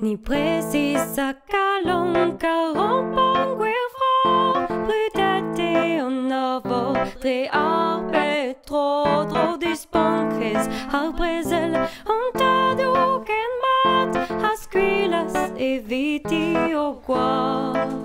ni précieuse calon, car guerra, brutagne en avant, tre arpe, trop dispancres, arbrezel, ontado, ken mat, asquilas, eviti o guard.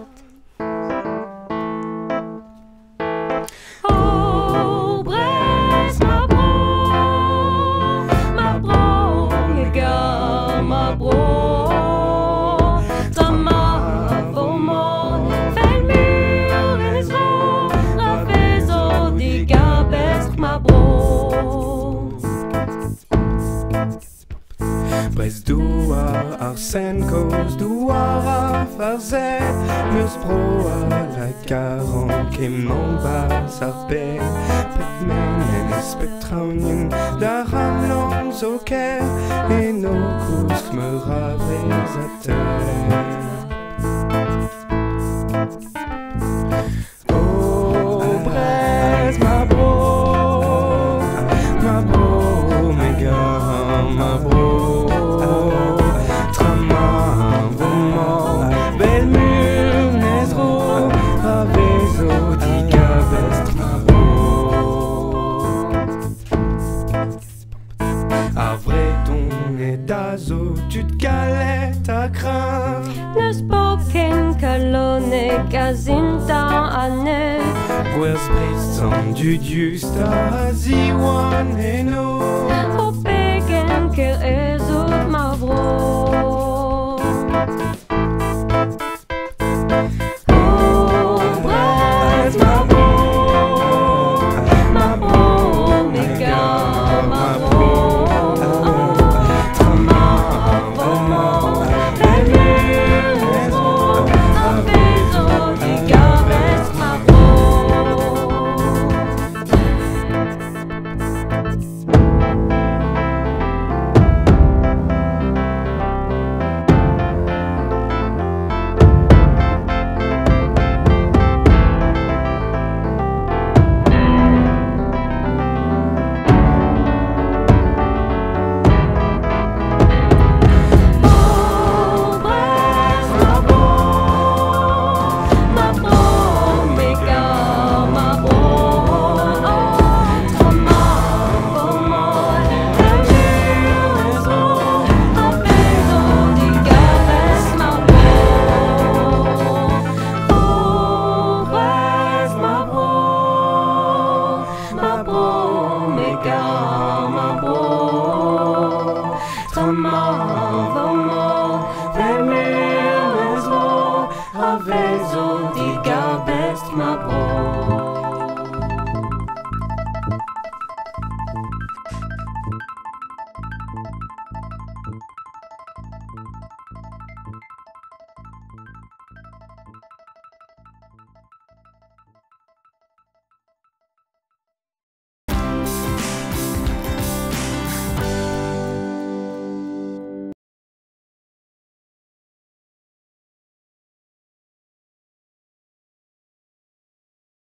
Arsène cause douara farzet meus proa la caron kem non bas arpe pet menes petraunien da ramlons au caire et nos coups me ravez à terre. Oh Brest ma bro mes gars ma bro. Tu te galettes à craindre. Ne spoken calone gazinta ane. Where's présent du justa ziwan et no. O pegen que ezut ma bro. Ma bro.